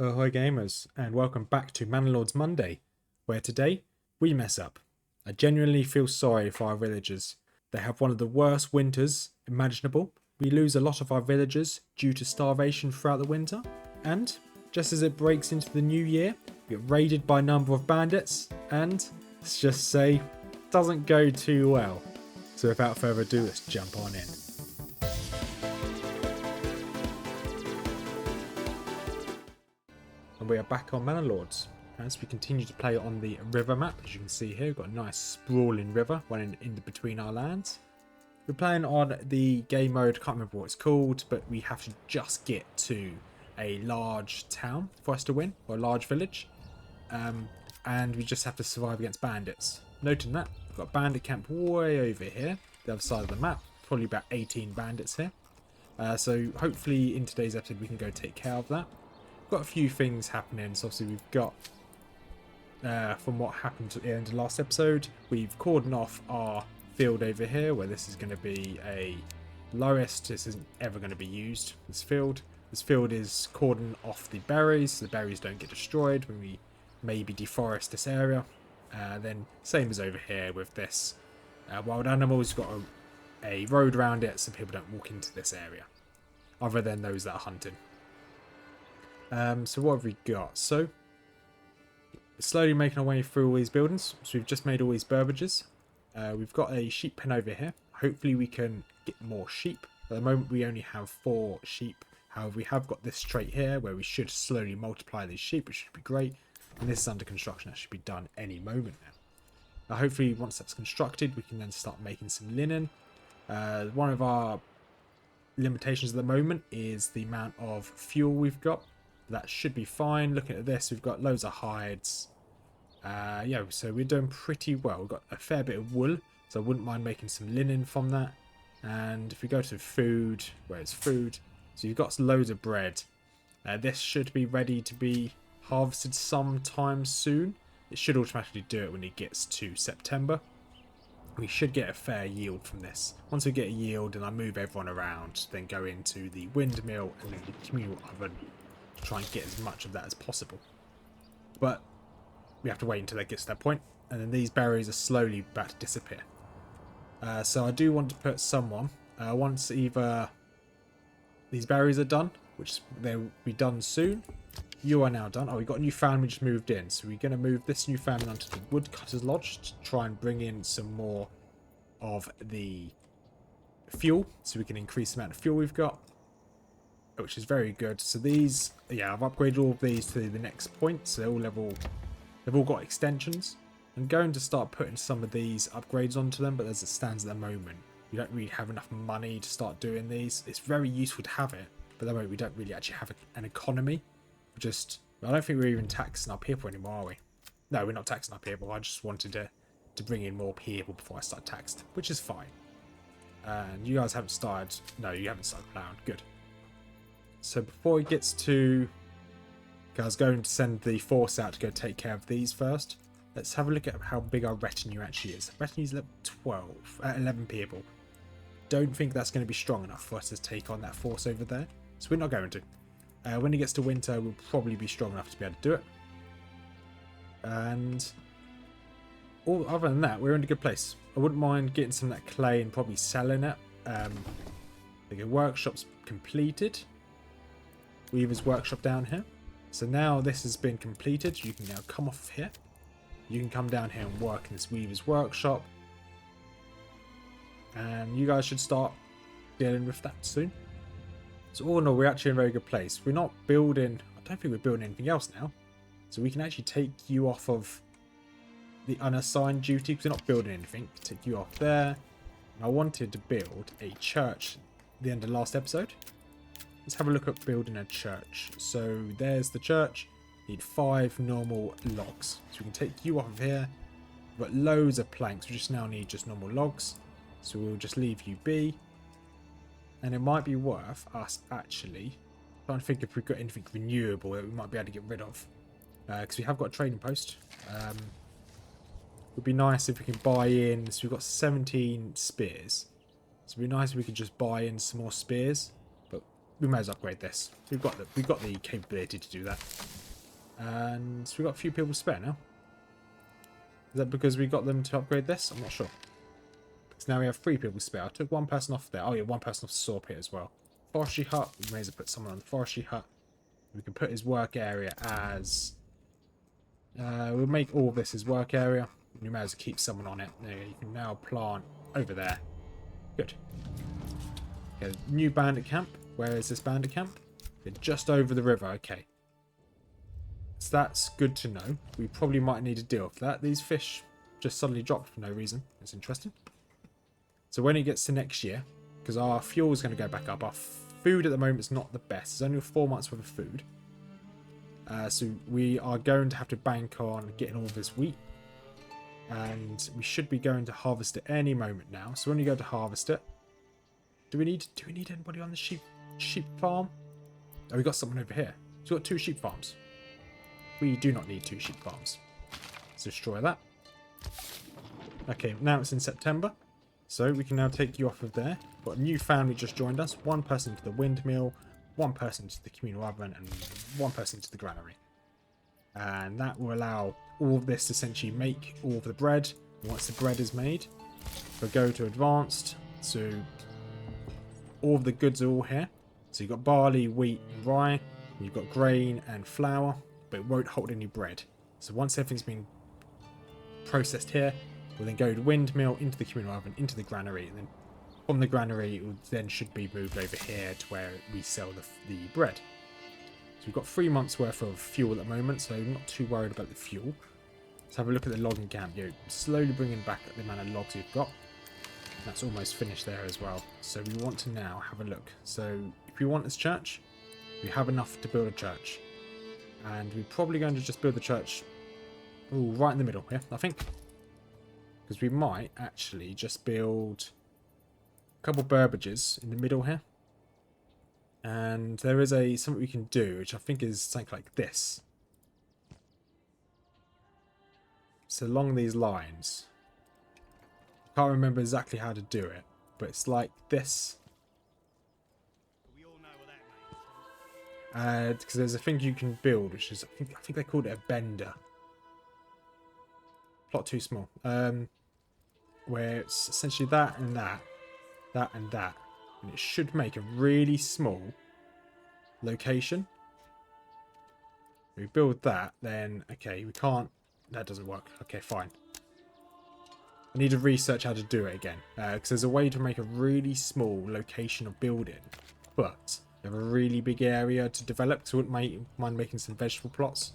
Ahoy gamers, and welcome back to Manor Lords Monday, where today we mess up. I genuinely feel sorry for our villagers. They have one of the worst winters imaginable. We lose a lot of our villagers due to starvation throughout the winter, and just as it breaks into the new year, we get raided by a number of bandits, and let's just say, doesn't go too well. So without further ado, let's jump on in. And we are back on Manor Lords as we continue to play on the river map. As you can see here, we've got a nice sprawling river running in between our lands. We're playing on the game mode, can't remember what it's called, but we have to just get to a large town for us to win, or a large village. And we just have to survive against bandits. Noting that, we've got a bandit camp way over here, the other side of the map, probably about 18 bandits here. So hopefully in today's episode we can go take care of that. Got a few things happening. So obviously we've got from what happened at the end of the last episode, we've cordoned off our field over here where this is going to be a lowest. This isn't ever going to be used, this field is cordoned off the berries so the berries don't get destroyed when we maybe deforest this area. Then same as over here with this wild animals, got a road around it so people don't walk into this area other than those that are hunting. So what have we got? So slowly making our way through all these buildings. So we've just made all these burbages. We've got a sheep pen over here. Hopefully we can get more sheep. At the moment we only have 4 sheep. However, we have got this trait here where we should slowly multiply these sheep, which should be great. And this is under construction. That should be done any moment now. Hopefully once that's constructed we can then start making some linen. One of our limitations at the moment is the amount of fuel we've got. That should be fine. Looking at this, we've got loads of hides. Yeah, so we're doing pretty well. We've got a fair bit of wool, so I wouldn't mind making some linen from that. And if we go to food, where's food? So you've got loads of bread. This should be ready to be harvested sometime soon. It should automatically do it when it gets to September. We should get a fair yield from this. Once we get a yield and I move everyone around, then go into the windmill and then the communal oven. Try and get as much of that as possible, but we have to wait until that gets to that point, and then these berries are slowly about to disappear. So I do want to put someone once either these berries are done, which they'll be done soon. You are now done. Oh, we got a new family just moved in, so we're going to move this new family onto the woodcutter's lodge to try and bring in some more of the fuel, so we can increase the amount of fuel we've got, which is very good. So these, yeah, I've upgraded all of these to the next point, so they're all level, they've all got extensions. I'm going to start putting some of these upgrades onto them, but as it stands at the moment, we don't really have enough money to start doing these. It's very useful to have it, but at the moment we don't really actually have an economy. I don't think we're even taxing our people anymore, are we? No, we're not taxing our people. I just wanted to bring in more people before I start taxed, which is fine. And you guys haven't started, no, you haven't started plowing, good. So before it gets to, I was going to send the force out to go take care of these first. Let's have a look at how big our retinue actually is. Retinue is level 12, 11 people. Don't think that's going to be strong enough for us to take on that force over there. So we're not going to. When it gets to winter, we'll probably be strong enough to be able to do it. And other than that, we're in a good place. I wouldn't mind getting some of that clay and probably selling it. The workshop's completed. Weaver's workshop down here. So now this has been completed, you can now come off of here. You can come down here and work in this Weaver's workshop. And you guys should start dealing with that soon. So all in all, we're actually in a very good place. We're not building, I don't think we're building anything else now. So we can actually take you off of the unassigned duty, because we're not building anything. Take you off there. And I wanted to build a church at the end of the last episode. Let's have a look at building a church. So there's the church. Need 5 normal logs. So we can take you off of here. We've got loads of planks. We just now need just normal logs. So we'll just leave you be. And it might be worth us actually trying to think if we've got anything renewable that we might be able to get rid of. Because we have got a trading post. It would be nice if we can buy in. So we've got 17 spears. So it would be nice if we could just buy in some more spears. we may as well upgrade this. We've got the capability to do that. And so we've got a few people spare now. Is that because we got them to upgrade this? I'm not sure. Because now we have 3 people spare. I took one person off there. Oh yeah, one person off Saw Pit as well. Forestry hut. We may as well put someone on the forestry hut. We can put his work area as... we'll make all this his work area. We may as well keep someone on it. There you can now plant over there. Good. Okay, new bandit camp. Where is this bandit camp? Okay, just over the river. Okay. So that's good to know. We probably might need to deal with that. These fish just suddenly dropped for no reason. It's interesting. So when it gets to next year, because our fuel is going to go back up, our food at the moment is not the best. It's only 4 months worth of food. So we are going to have to bank on getting all this wheat. And we should be going to harvest it any moment now. So when we go to harvest it, do we need anybody on the sheep farm? Oh, we got someone over here. So we've got 2 sheep farms. We do not need 2 sheep farms. Let's destroy that. Okay, now it's in September. So we can now take you off of there. Got a new family just joined us. 1 person to the windmill, 1 person to the communal oven, and 1 person to the granary. And that will allow all of this to essentially make all of the bread. Once the bread is made, we'll go to advanced. So all of the goods are all here. So you've got barley, wheat, and rye. You've got grain and flour, but it won't hold any bread. So once everything's been processed here, we'll then go to windmill, into the communal oven, into the granary, and then from the granary it will then should be moved over here to where we sell the bread. So we've got 3 months worth of fuel at the moment, so I'm not too worried about the fuel. Let's have a look at the logging camp. You're slowly bringing back the amount of logs we've got. That's almost finished there as well. So we want to now have a look. So if we want this church, we have enough to build a church. And we're probably going to just build the church right in the middle here, I think. Because we might actually just build a couple burbages in the middle here. And there is something we can do, which I think is something like this. So along these lines. I can't remember exactly how to do it, but it's like this. Because there's a thing you can build, which is I think they called it a bender. Plot too small. Where it's essentially that and that, that and that, and it should make a really small location. We build that, then okay, we can't. That doesn't work. Okay, fine. I need to research how to do it again, because there's a way to make a really small location of building, but you have a really big area to develop. So I wouldn't mind making some vegetable plots.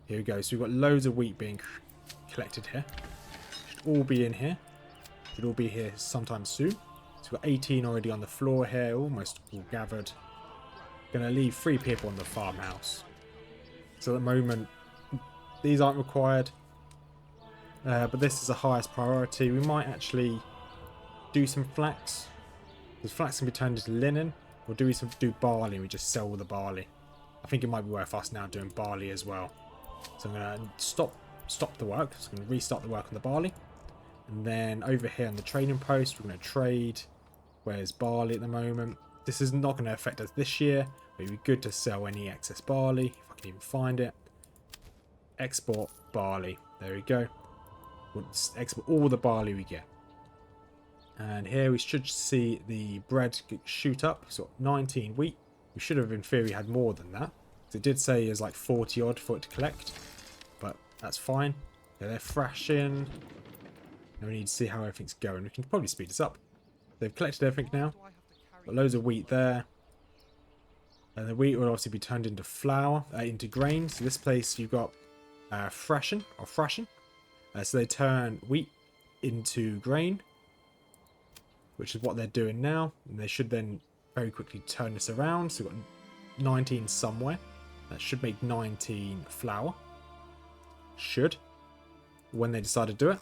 Here we go. So we've got loads of wheat being collected here. Should all be in here. Should all be here sometime soon. So we've got 18 already on the floor here, almost all gathered. Gonna leave 3 people on the farmhouse. So at the moment, these aren't required. But this is the highest priority. We might actually do some flax. Because flax can be turned into linen. Or do we do barley and we just sell all the barley? I think it might be worth us now doing barley as well. So I'm going to stop the work. So I'm going to restart the work on the barley. And then over here on the trading post, we're going to trade. Where's barley at the moment? This is not going to affect us this year. But it'd be good to sell any excess barley, if I can even find it. Export barley. There we go. We'll export all the barley we get. And here we should see the bread shoot up. So 19 wheat. We should have in theory had more than that. It did say there's like 40 odd for it to collect. But that's fine. Yeah, they're thrashing. Now we need to see how everything's going. We can probably speed this up. They've collected everything now. Got loads of wheat there. And the wheat will obviously be turned into flour, into grain. So this place you've got thrashing. So they turn wheat into grain, which is what they're doing now. And they should then very quickly turn this around. So we've got 19 somewhere. That should make 19 flour. Should. When they decide to do it.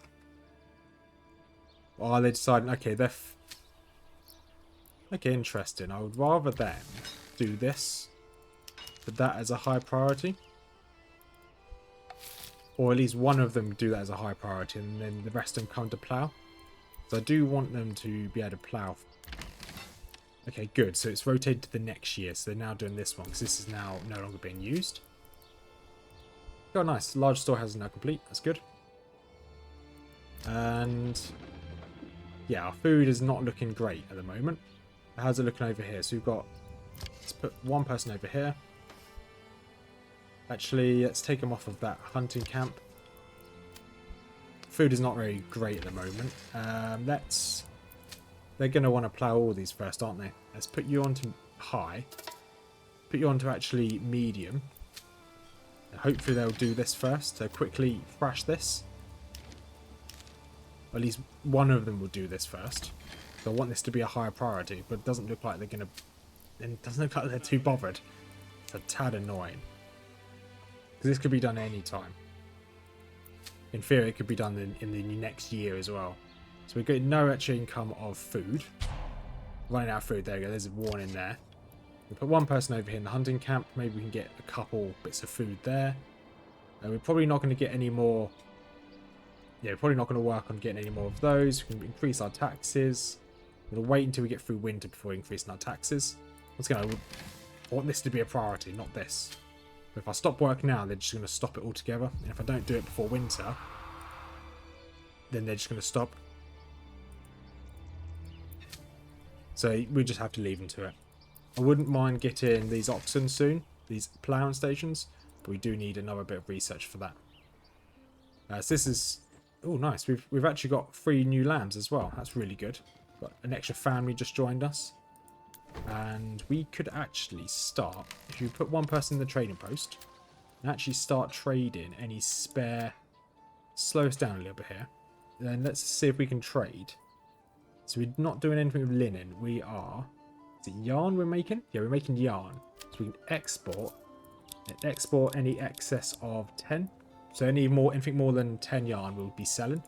Or are they deciding, okay, okay, interesting. I would rather them do this. Put that as a high priority. Or at least one of them do that as a high priority, and then the rest of them come to plough. So I do want them to be able to plough. Okay, good. So it's rotated to the next year. So they're now doing this one because this is now no longer being used. Oh, nice. Large storehouse is now complete. That's good. And yeah, our food is not looking great at the moment. How's it looking over here? So we've got, let's put one person over here. Actually, let's take them off of that hunting camp. Food is not very great at the moment. They're going to want to plough all these first, aren't they? Let's put you onto high. Put you onto actually medium. And hopefully they'll do this first. So quickly thrash this. At least one of them will do this first. So I want this to be a higher priority, but it doesn't look like they're going to... It doesn't look like they're too bothered. It's a tad annoying. Because this could be done any time. In theory, it could be done in the next year as well. So we're getting no extra income of food. Running out of food. There we go. There's a warning there. We'll put one person over here in the hunting camp. Maybe we can get a couple bits of food there. We're probably not going to get any more... Yeah, we're probably not going to work on getting any more of those. We can increase our taxes. We're going to wait until we get through winter before increasing our taxes. I want this to be a priority, not this. But if I stop work now, they're just going to stop it altogether. And if I don't do it before winter, then they're just going to stop. So we just have to leave them to it. I wouldn't mind getting these oxen soon, these ploughing stations, but we do need another bit of research for that. So this is... Oh, nice. We've actually got 3 new lambs as well. That's really good. Got an extra family just joined us. And we could actually start, if you put one person in the trading post, and actually start trading any spare... Slow us down a little bit here. Then let's see if we can trade. So we're not doing anything with linen. We are... Is it yarn we're making? Yeah, we're making yarn. So we can export. And export any excess of 10. So anything more than 10 yarn we'll be selling.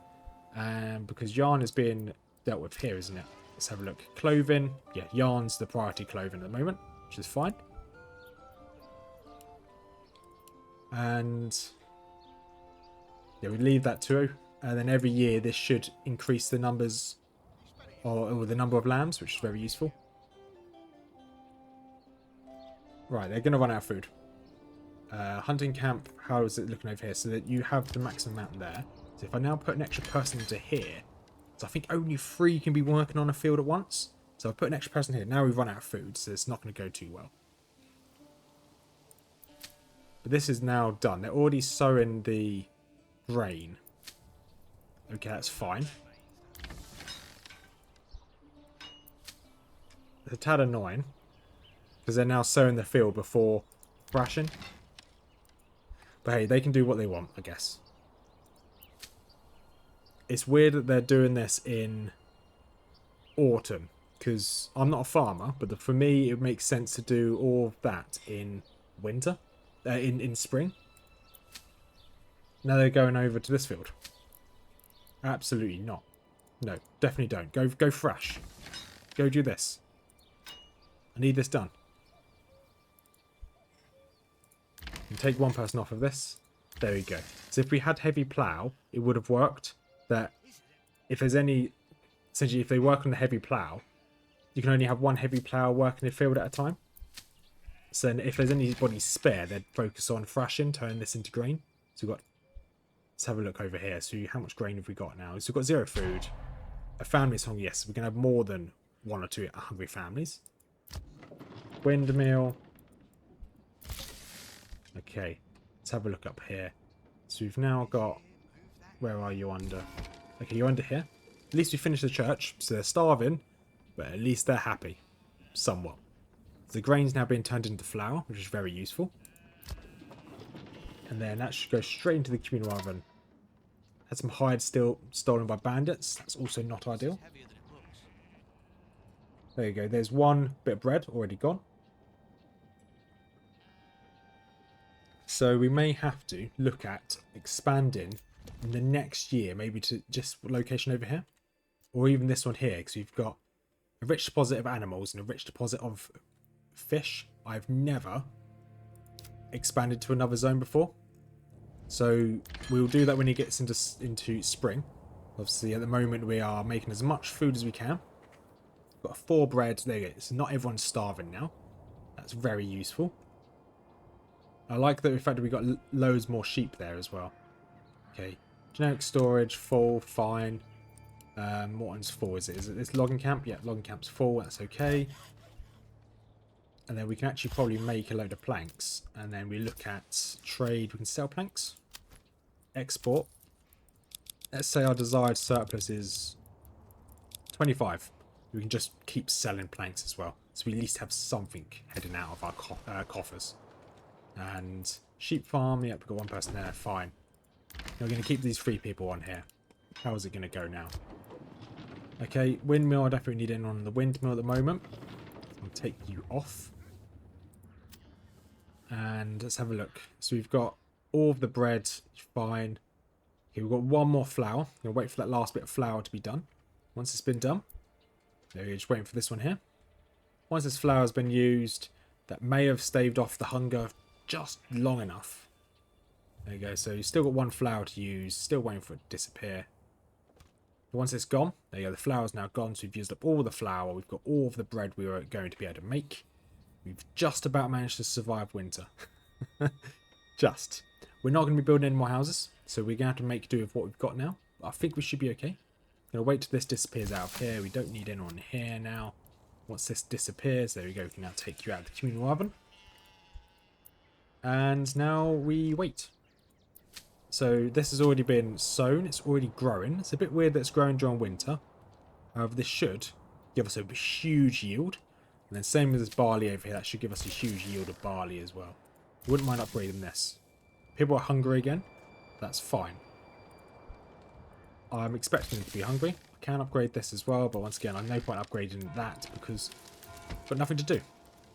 Because yarn is being dealt with here, isn't it? Let's have a look. Clothing. Yeah, yarn's the priority clothing at the moment, which is fine. And yeah, we leave that too. And then every year this should increase the numbers or the number of lambs, which is very useful. Right, they're going to run out of food. Hunting camp, how is it looking over here? So that you have the maximum amount there. So if I now put an extra person into here, so I think only 3 can be working on a field at once. So I put an extra person here. Now we've run out of food, so it's not going to go too well. But this is now done. They're already sowing the grain. Okay, that's fine. It's a tad annoying, because they're now sowing the field before thrashing. But hey, they can do what they want, I guess. It's weird that they're doing this in autumn, because I'm not a farmer, but for me it makes sense to do all of that in winter, in spring. Now they're going over to this field. Absolutely not. No, definitely don't. Go thrash. Go do this. I need this done. And take one person off of this. There we go. So if we had heavy plough, it would have worked. That if there's any... Essentially, if they work on the heavy plough, you can only have one heavy plough working the field at a time. So if there's anybody spare, they'd focus on thrashing, turn this into grain. So we've got... Let's have a look over here. So how much grain have we got now? So we've got 0 food. A family's hungry. Yes, we can have more than 1 or 2 hungry families. Windmill. Okay, let's have a look up here. So we've now got... Where are you under? Okay, you're under here. At least we finished the church, so they're starving, but at least they're happy. Somewhat. The grain's now being turned into flour, which is very useful. And then that should go straight into the communal oven. Had some hide still stolen by bandits. That's also not ideal. There you go. There's 1 bit of bread already gone. So we may have to look at expanding in the next year, maybe to just location over here. Or even this one here, because we've got a rich deposit of animals and a rich deposit of fish. I've never expanded to another zone before. So we'll do that when it gets into spring. Obviously, at the moment, we are making as much food as we can. Got 4 bread. There you go. So not everyone's starving now. That's very useful. I like the fact that we got loads more sheep there as well. Okay. Generic storage, full, fine. What one's full? Is it this logging camp? Yeah, logging camp's full. That's okay. And then we can actually probably make a load of planks. And then we look at trade. We can sell planks. Export. Let's say our desired surplus is 25. We can just keep selling planks as well. So we at least have something heading out of our coffers. And sheep farm. Yep, we've got 1 person there. Fine. We're going to keep these 3 people on here. How is it going to go now? Okay, windmill. I definitely need in on the windmill at the moment. I'll take you off. And let's have a look. So we've got all of the bread. Fine. Okay, we've got 1 more flour. I'm going to wait for that last bit of flour to be done. Once it's been done. There you're just waiting for this one here. Once this flour has been used, that may have staved off the hunger just long enough. There you go. So you've still got 1 flour to use. Still waiting for it to disappear. Once it's gone, there you go. The flour's now gone. So we've used up all the flour. We've got all of the bread we were going to be able to make. We've just about managed to survive winter. Just. We're not going to be building any more houses. So we're going to have to make do with what we've got now. I think we should be okay. Going to wait till this disappears out of here. We don't need anyone here now. Once this disappears, there we go. We can now take you out of the communal oven. And now we wait. So this has already been sown. It's already growing. It's a bit weird that it's growing during winter. However, this should give us a huge yield. And then same with this barley over here. That should give us a huge yield of barley as well. I wouldn't mind upgrading this. People are hungry again. That's fine. I'm expecting them to be hungry. I can upgrade this as well. But once again, I'm no point upgrading that because I've got nothing to do.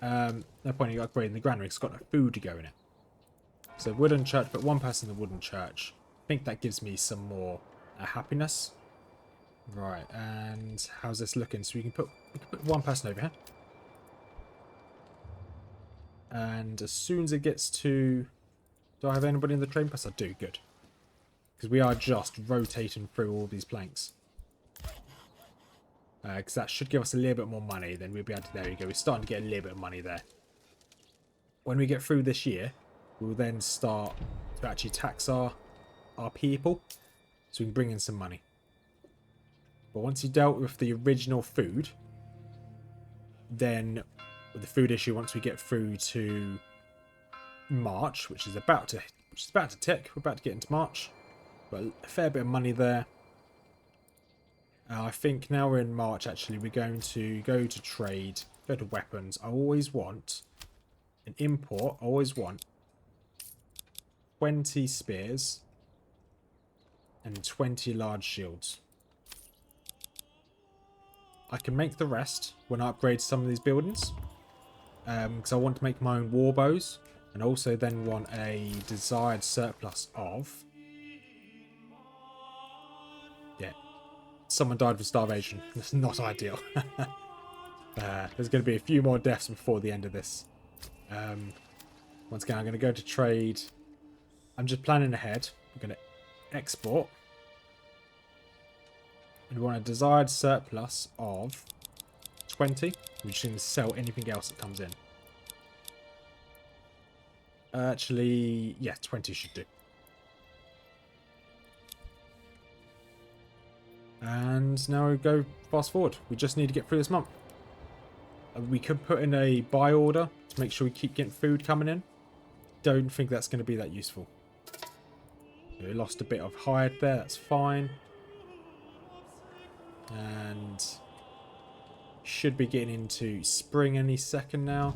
No point in upgrading the granary because it's got no food to go in it. So wooden church, but 1 person in the wooden church. I think that gives me some more happiness. Right, and how's this looking? So we can put 1 person over here. And as soon as it gets to... Do I have anybody in the trading post? I do, good. Because we are just rotating through all these planks. Because that should give us a little bit more money. Then we'll be able to... There you go. We're starting to get a little bit of money there. When we get through this year, we'll then start to actually tax our people. So we can bring in some money. But once you've dealt with the original food, then with the food issue, once we get through to March, which is about to tick, we're about to get into March. But a fair bit of money there. I think now we're in March, actually, we're going to go to trade, go to weapons. I always want an import. I always want 20 spears and 20 large shields. I can make the rest when I upgrade some of these buildings. Because I want to make my own war bows. And also then want a desired surplus of... Yeah. Someone died from starvation. That's not ideal. There's going to be a few more deaths before the end of this. Once again, I'm going to go to trade. I'm just planning ahead. I'm going to export. And we want a desired surplus of 20. We're just going to sell anything else that comes in. Actually, yeah, 20 should do. And now we go fast forward. We just need to get through this month. We could put in a buy order to make sure we keep getting food coming in. Don't think that's going to be that useful. We lost a bit of hide there. That's fine. And should be getting into spring any second now.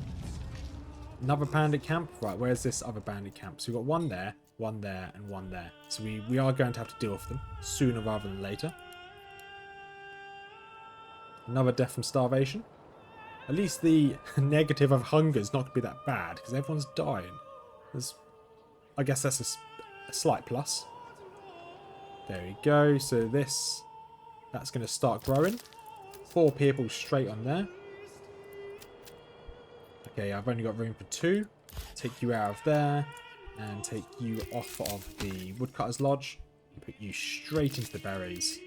Another bandit camp. Right, where's this other bandit camp? So we've got 1 there, 1 there, and 1 there. So we are going to have to deal with them sooner rather than later. Another death from starvation. At least the negative of hunger is not going to be that bad because everyone's dying. I guess that's a slight plus. There we go. So that's going to start growing. 4 people straight on there. Okay, I've only got room for 2. Take you out of there. And take you off of the woodcutter's lodge. And put you straight into the berries.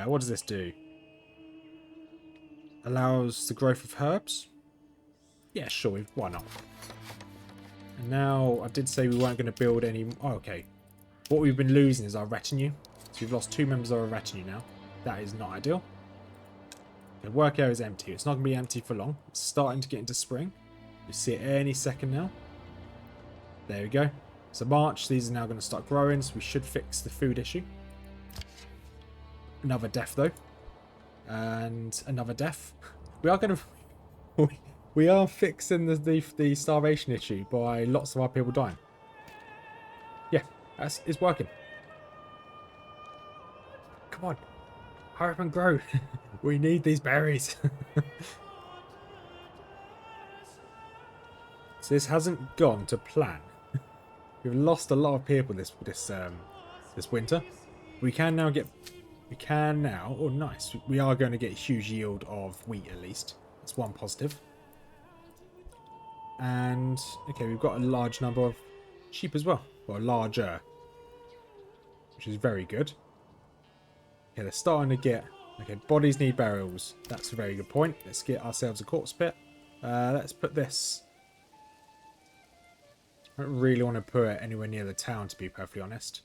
What does this do? allows the growth of herbs. Yeah, sure, why not? And now, I did say we weren't going to build any... Oh, okay. What we've been losing is our retinue. So we've lost 2 members of our retinue now. That is not ideal. The work area is empty. It's not going to be empty for long. It's starting to get into spring. You'll see it any second now. There we go. So March, these are now going to start growing, so we should fix the food issue. Another death, though. And another death. We are going to... We are fixing the starvation issue by lots of our people dying. Yeah, it's working. Come on. Hurry up and grow. We need these berries. So this hasn't gone to plan. We've lost a lot of people this winter. We can now get... Oh, nice. We are going to get a huge yield of wheat, at least. That's one positive. And, okay, we've got a large number of sheep as well. Well, larger. Which is very good. Okay, they're starting to get... Okay, bodies need burials. That's a very good point. Let's get ourselves a corpse pit. Let's put this... I don't really want to put it anywhere near the town, to be perfectly honest.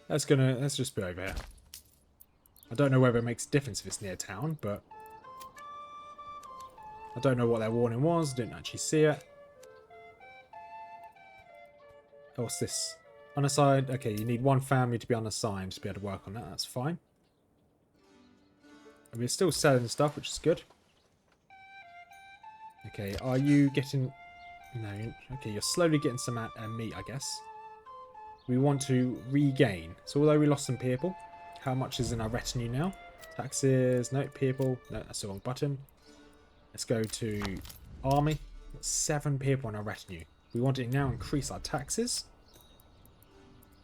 Let's just put it over here. I don't know whether it makes a difference if it's near town, but... I don't know what their warning was. Didn't actually see it. What's this? Unassigned. Okay, you need one family to be unassigned to be able to work on that. That's fine. And we're still selling stuff, which is good. Okay, are you getting... No, okay, you're slowly getting some meat, I guess. We want to regain. So although we lost some people, how much is in our retinue now? Taxes, no, people. No, that's the wrong button. Let's go to army. Got 7 people in our retinue. We want to now increase our taxes.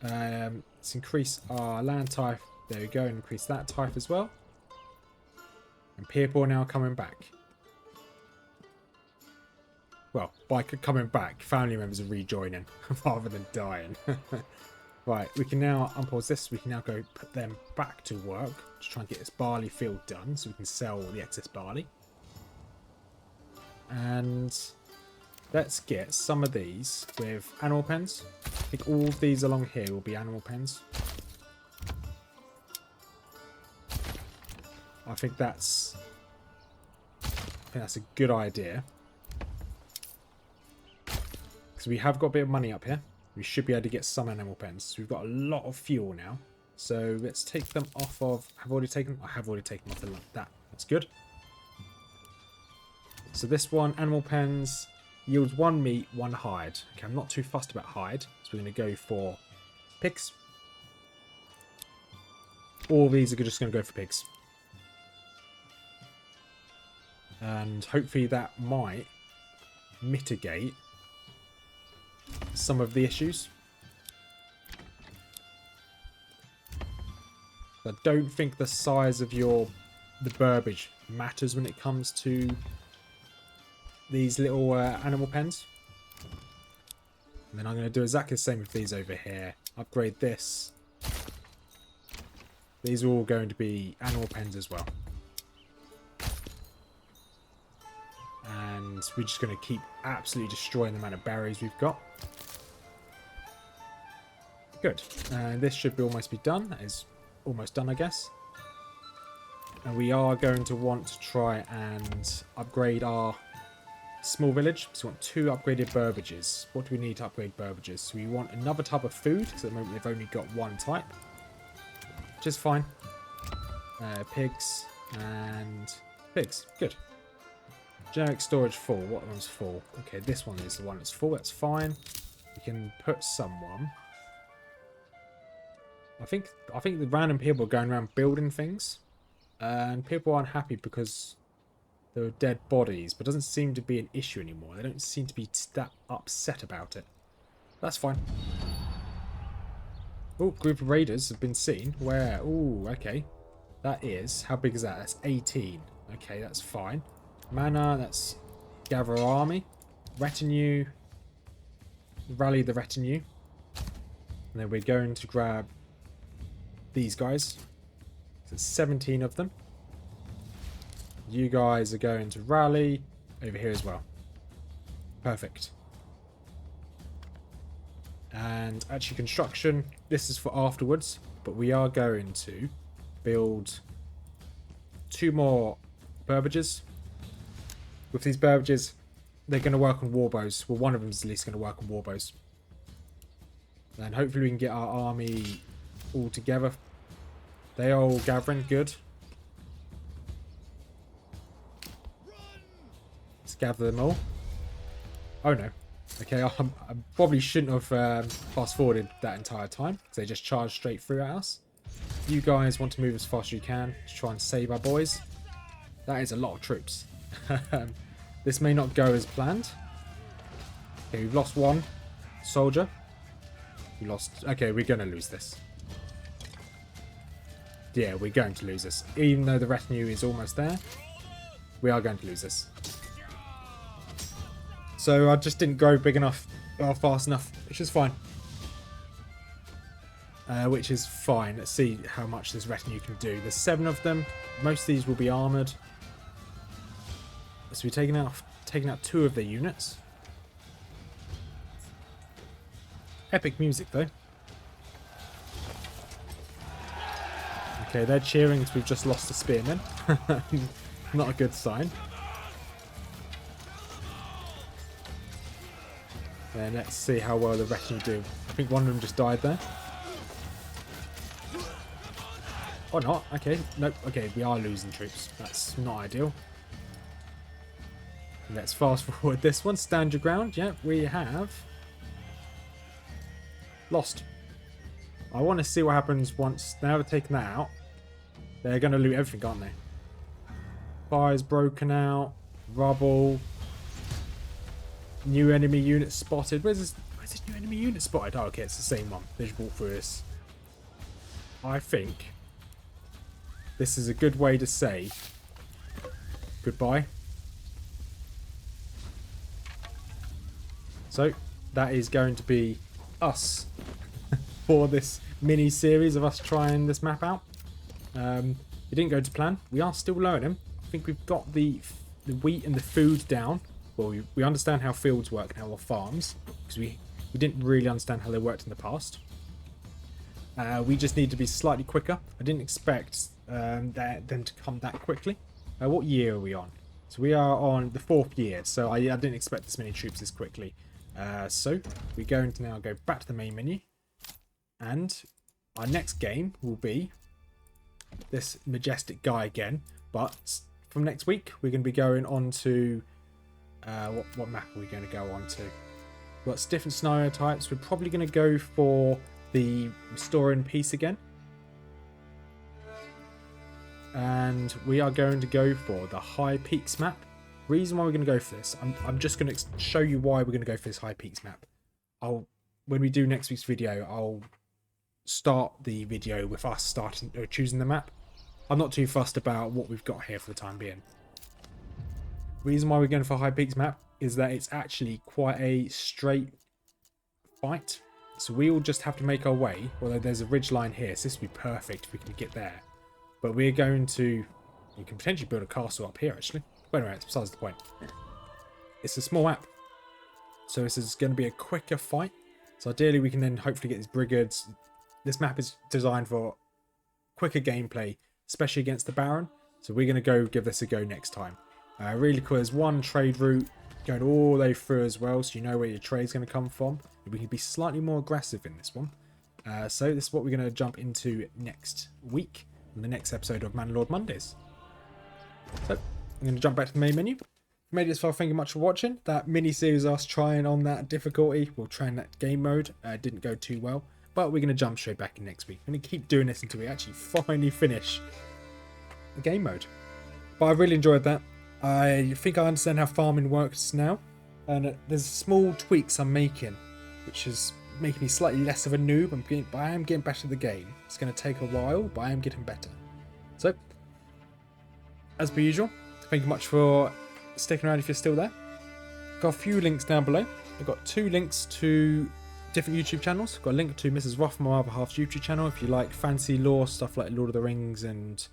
Let's increase our land type. There we go, increase that type as well. And people are now coming back. Well, by coming back, family members are rejoining rather than dying. Right, we can now unpause this. We can now go put them back to work to try and get this barley field done so we can sell the excess barley. And let's get some of these with animal pens. I think all of these along here will be animal pens. I think that's a good idea. Because we have got a bit of money up here. We should be able to get some animal pens. So we've got a lot of fuel now. So let's take them off of... I have already taken them off that. That's good. So this one, animal pens, yields 1 meat, 1 hide. Okay, I'm not too fussed about hide. So we're going to go for pigs. All these are just going to go for pigs. And hopefully that might mitigate some of the issues. I don't think the size of the burbage matters when it comes to these little animal pens. And then I'm going to do exactly the same with these over here. Upgrade this. These are all going to be animal pens as well. And we're just going to keep absolutely destroying the amount of berries we've got. Good. And this should almost be done. That is almost done, I guess. And we are going to want to try and upgrade our small village. So we want 2 upgraded burbages. What do we need to upgrade burbages? So we want another type of food, because at the moment they've only got 1 type. Which is fine. Pigs and pigs. Good. Generic storage full. What one's full? Okay, this one is the one that's full. That's fine. We can put someone. I think the random people are going around building things. And people aren't happy because there are dead bodies. But it doesn't seem to be an issue anymore. They don't seem to be that upset about it. That's fine. Oh, group of raiders have been seen. Where? Oh, okay. That is... How big is that? That's 18. Okay, that's fine. Manor, that's gather army. Retinue. Rally the retinue. And then we're going to grab these guys. So 17 of them. You guys are going to rally over here as well. Perfect. And actually construction, this is for afterwards, but we are going to build 2 more Burbages. With these Burbages, they're going to work on warbows. Well, one of them is at least going to work on warbows. And hopefully we can get our army all together. They are all gathering. Good. Let's gather them all. Oh no. Okay, I probably shouldn't have fast forwarded that entire time, because they just charged straight through at us. You guys want to move as fast as you can to try and save our boys. That is a lot of troops. This may not go as planned. Okay, we've lost 1 soldier. We lost... Okay, we're going to lose this. Yeah, we're going to lose this. Even though the retinue is almost there, we are going to lose this. So I just didn't go big enough or fast enough, which is fine. Let's see how much this retinue can do. There's 7 of them. Most of these will be armoured. So we're taking out 2 of their units. Epic music, though. Okay, they're cheering because we've just lost the spearmen. Not a good sign. And let's see how well the retinue do. I think one of them just died there. Or not. Okay. Nope. Okay, we are losing troops. That's not ideal. Let's fast forward this one. Stand your ground. Yeah, we have lost. I want to see what happens once now they've taken that out. They're going to loot everything, aren't they? Fire's broken out. Rubble. New enemy unit spotted. Where's this new enemy unit spotted? Oh, okay, it's the same one. They just walked through this. I think this is a good way to say goodbye. So, that is going to be us for this mini-series of us trying this map out. It didn't go to plan. We are still learning. I think we've got the wheat and the food down. Well, we understand how fields work now, or farms, because we didn't really understand how they worked in the past. We just need to be slightly quicker. I didn't expect them to come that quickly. What year are we on? So we are on the 4th year, so I didn't expect this many troops this quickly. So we're going to now go back to the main menu, and our next game will be this majestic guy again, but from next week we're going to be going on to what map are we going to go on to? We've got different scenario types. We're probably going to go for the Restoring Peace again, and we are going to go for the High Peaks map. Reason why we're going to go for this, I'm just going to show you why we're going to go for this High Peaks map. When we do next week's video, I'll start the video with us choosing the map. I'm not too fussed about what we've got here for the time being. Reason why we're going for High Peaks map is that it's actually quite a straight fight. So we will just have to make our way, although there's a ridge line here, so this would be perfect if we can get there. But we're going to... You can potentially build a castle up here, actually. But anyway, it's besides the point. It's a small map, so this is going to be a quicker fight. So ideally we can then hopefully get these brigades. This map is designed for quicker gameplay, especially against the Baron. So we're going to go give this a go next time. Really cool. There's one trade route going all the way through as well, so you know where your trade's going to come from. We can be slightly more aggressive in this one. So this is what we're going to jump into next week in the next episode of Manor Lord Mondays. So I'm going to jump back to the main menu. If you made it this far, thank you much for watching. That mini-series us trying on that difficulty, we'll try in that game mode. Didn't go too well, but we're going to jump straight back in next week. I'm going to keep doing this until we actually finally finish the game mode. But I really enjoyed that. I think I understand how farming works now, and there's small tweaks I'm making, which is making me slightly less of a noob. But I am getting better at the game. It's going to take a while, but I am getting better. So, as per usual, thank you much for sticking around if you're still there. Got a few links down below. I've got 2 links to different YouTube channels. Got a link to Mrs Rothmers, my other half's YouTube channel. If you like fancy lore stuff like Lord of the Rings and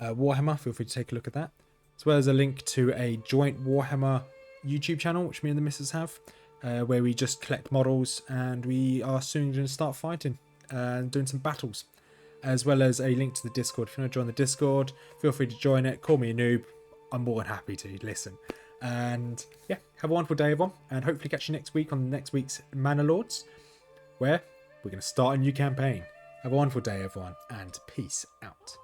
Warhammer, feel free to take a look at that. as well as a link to a joint Warhammer YouTube channel, which me and the missus have, where we just collect models, and we are soon going to start fighting and doing some battles, as well as a link to the Discord. If you want to join the Discord, feel free to join it. Call me a noob. I'm more than happy to listen. And yeah, have a wonderful day, everyone, and hopefully catch you next week on next week's Manor Lords, where we're going to start a new campaign. Have a wonderful day, everyone, and peace out.